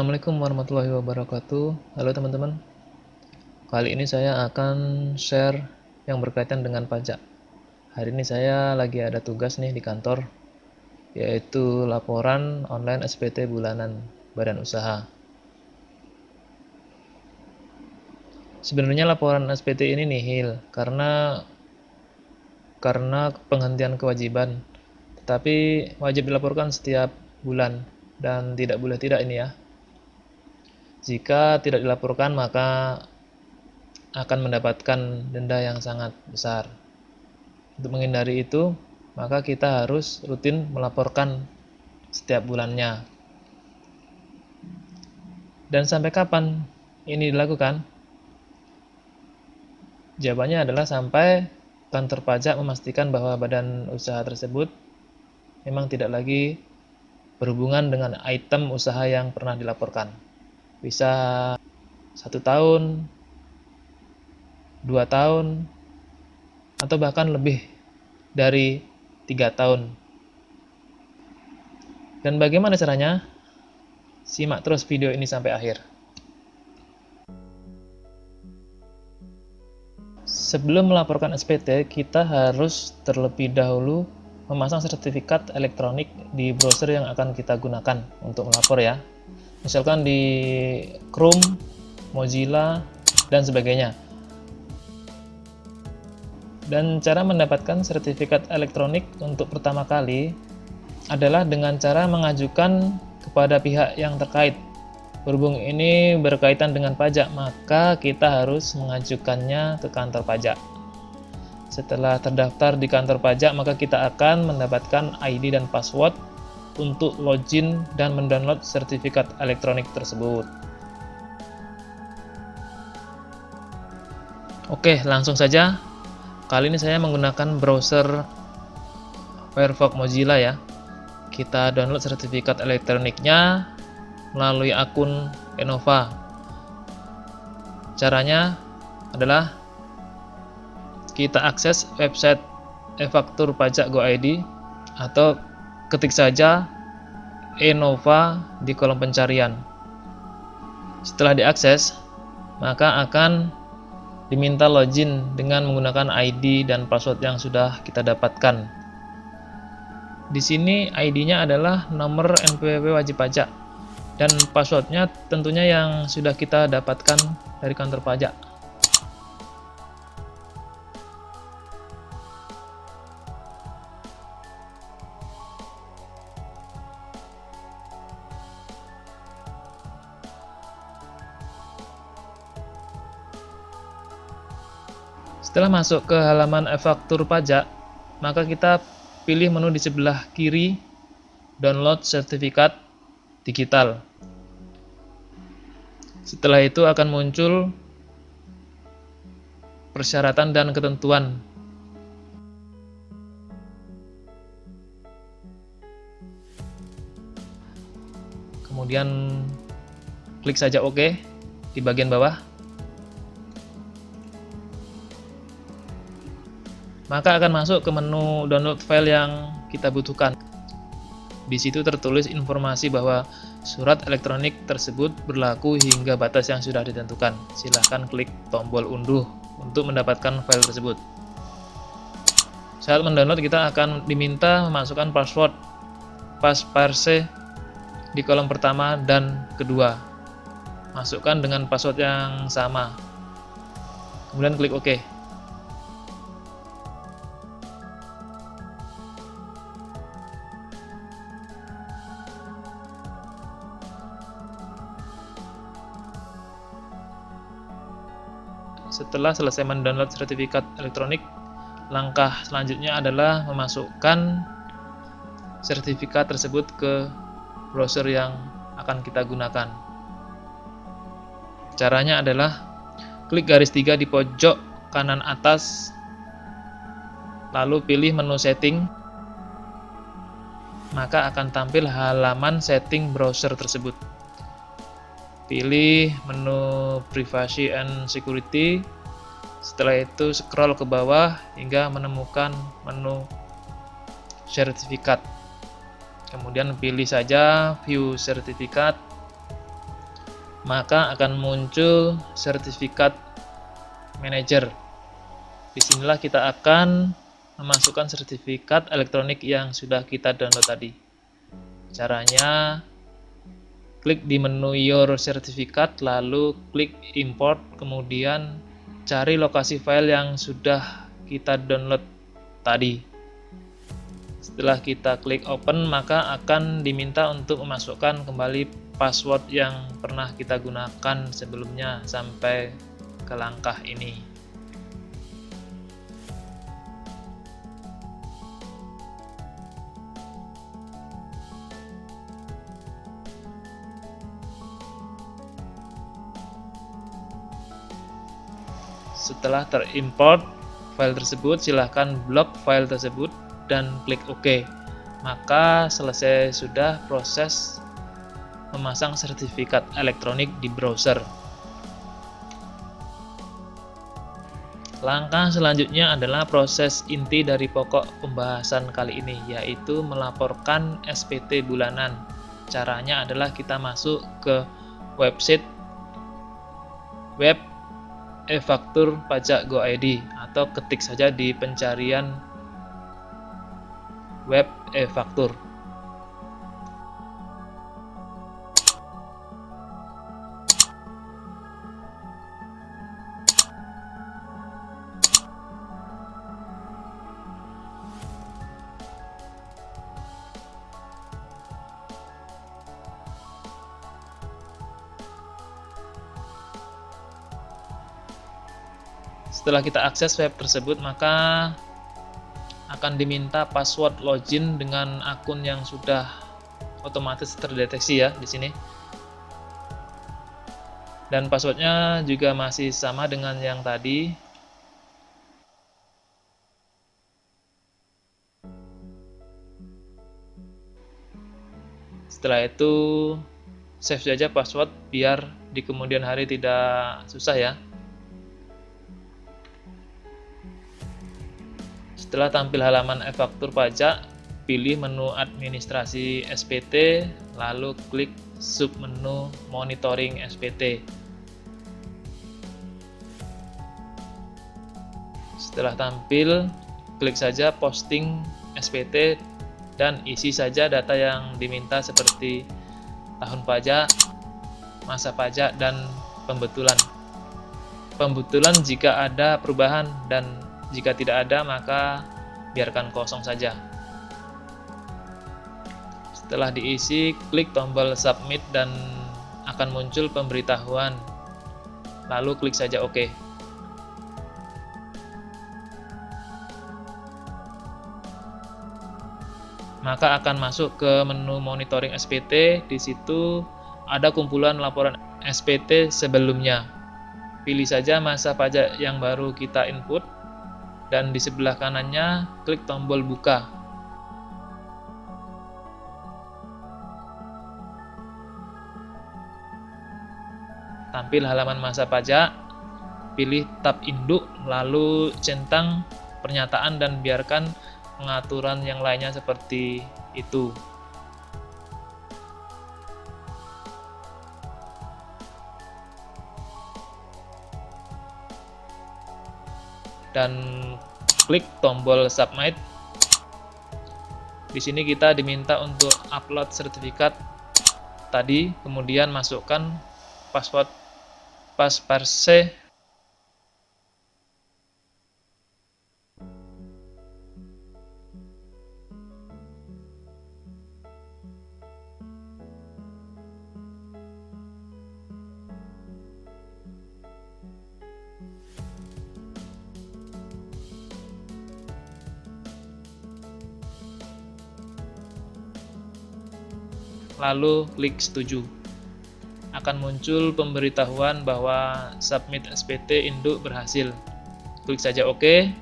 Assalamualaikum warahmatullahi wabarakatuh. Halo teman-teman. Kali ini saya akan share yang berkaitan dengan pajak. Hari ini saya lagi ada tugas nih di kantor, yaitu laporan online SPT bulanan badan usaha. Sebenarnya laporan SPT ini nihil karena penghentian kewajiban, tetapi wajib dilaporkan setiap bulan dan tidak boleh tidak ini ya. Jika tidak dilaporkan maka akan mendapatkan denda yang sangat besar. Untuk menghindari itu, maka kita harus rutin melaporkan setiap bulannya. Dan sampai kapan ini dilakukan? Jawabannya adalah sampai kantor pajak memastikan bahwa badan usaha tersebut memang tidak lagi berhubungan dengan item usaha yang pernah dilaporkan. Bisa 1 tahun, 2 tahun, atau bahkan lebih dari 3 tahun. Dan bagaimana caranya? Simak terus video ini sampai akhir. Sebelum melaporkan SPT, kita harus terlebih dahulu memasang sertifikat elektronik di browser yang akan kita gunakan untuk melapor ya. Misalkan di Chrome, Mozilla, dan sebagainya. Dan cara mendapatkan sertifikat elektronik untuk pertama kali adalah dengan cara mengajukan kepada pihak yang terkait. Berhubung ini berkaitan dengan pajak, maka kita harus mengajukannya ke kantor pajak. Setelah terdaftar di kantor pajak, maka kita akan mendapatkan ID dan password untuk login dan mendownload sertifikat elektronik tersebut. Oke, langsung saja. Kali ini saya menggunakan browser Firefox Mozilla ya. Kita download sertifikat elektroniknya melalui akun Enova. Caranya adalah kita akses website e-faktur pajak Go.id atau ketik saja Enova di kolom pencarian. Setelah diakses, maka akan diminta login dengan menggunakan ID dan password yang sudah kita dapatkan. Di sini ID-nya adalah nomor NPWP wajib pajak dan passwordnya tentunya yang sudah kita dapatkan dari kantor pajak. Setelah masuk ke halaman e-faktur pajak, maka kita pilih menu di sebelah kiri, download sertifikat digital. Setelah itu akan muncul persyaratan dan ketentuan. Kemudian klik saja OK di bagian bawah. Maka akan masuk ke menu download file yang kita butuhkan. Di situ tertulis informasi bahwa surat elektronik tersebut berlaku hingga batas yang sudah ditentukan. Silahkan klik tombol unduh untuk mendapatkan file tersebut. Saat mendownload kita akan diminta memasukkan password passepartout di kolom pertama dan kedua. Masukkan dengan password yang sama. Kemudian klik OK. Setelah selesai mendownload sertifikat elektronik, langkah selanjutnya adalah memasukkan sertifikat tersebut ke browser yang akan kita gunakan. Caranya adalah klik garis 3 di pojok kanan atas, lalu pilih menu setting, maka akan tampil halaman setting browser tersebut. Pilih menu Privacy and Security. Setelah itu scroll ke bawah hingga menemukan menu sertifikat. Kemudian pilih saja View Sertifikat. maka akan muncul sertifikat manager. Disinilah kita akan memasukkan sertifikat elektronik yang sudah kita download tadi. Caranya, klik di menu Your Certificate, lalu klik Import, kemudian cari lokasi file yang sudah kita download tadi. Setelah kita klik Open, maka akan diminta untuk memasukkan kembali password yang pernah kita gunakan sebelumnya sampai ke langkah ini. Setelah terimport file tersebut, silahkan blok file tersebut dan klik OK. Maka selesai sudah proses memasang sertifikat elektronik di browser. Langkah selanjutnya adalah proses inti dari pokok pembahasan kali ini, yaitu melaporkan SPT bulanan. Caranya adalah kita masuk ke website web e-faktur pajak Go.id atau ketik saja di pencarian web e-faktur. Setelah kita akses web tersebut, maka akan diminta password login dengan akun yang sudah otomatis terdeteksi ya di sini. Dan passwordnya juga masih sama dengan yang tadi. Setelah itu save saja password biar di kemudian hari tidak susah ya. Setelah tampil halaman e-faktur pajak, pilih menu administrasi SPT, lalu klik submenu monitoring SPT. Setelah tampil, klik saja posting SPT dan isi saja data yang diminta seperti tahun pajak, masa pajak, dan pembetulan. Pembetulan jika ada perubahan, dan jika tidak ada maka biarkan kosong saja. Setelah diisi, klik tombol submit dan akan muncul pemberitahuan. Lalu klik saja OK. Maka akan masuk ke menu monitoring SPT. Di situ ada kumpulan laporan SPT sebelumnya. Pilih saja masa pajak yang baru kita input. Dan di sebelah kanannya klik tombol buka. Tampil halaman masa pajak, pilih tab induk, lalu centang pernyataan dan biarkan pengaturan yang lainnya seperti itu. Dan klik tombol submit. Di sini kita diminta untuk upload sertifikat tadi, kemudian masukkan password pasparse. Lalu klik setuju. Akan muncul pemberitahuan bahwa submit SPT induk berhasil. Klik saja OK.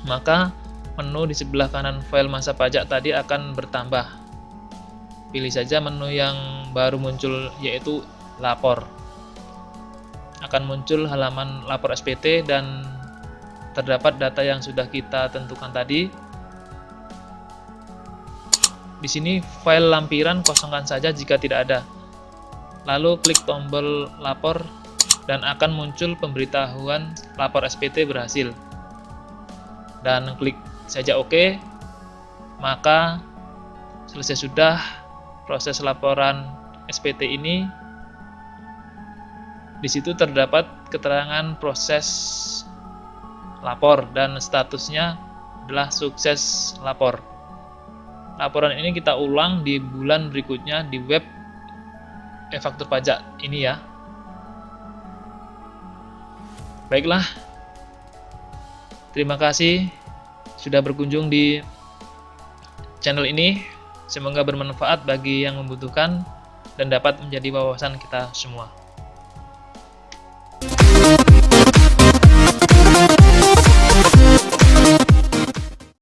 Maka menu di sebelah kanan file masa pajak tadi akan bertambah. Pilih saja menu yang baru muncul, yaitu lapor. Akan muncul halaman lapor SPT dan terdapat data yang sudah kita tentukan tadi. Di sini file lampiran kosongkan saja jika tidak ada. lalu klik tombol lapor dan akan muncul pemberitahuan lapor SPT berhasil. Dan klik saja OK, maka selesai sudah proses laporan SPT ini. Di situ terdapat keterangan proses lapor dan statusnya adalah sukses lapor. Laporan ini kita ulang di bulan berikutnya di web e-faktur pajak ini ya. Baiklah, terima kasih sudah berkunjung di channel ini. Semoga bermanfaat bagi yang membutuhkan dan dapat menjadi wawasan kita semua.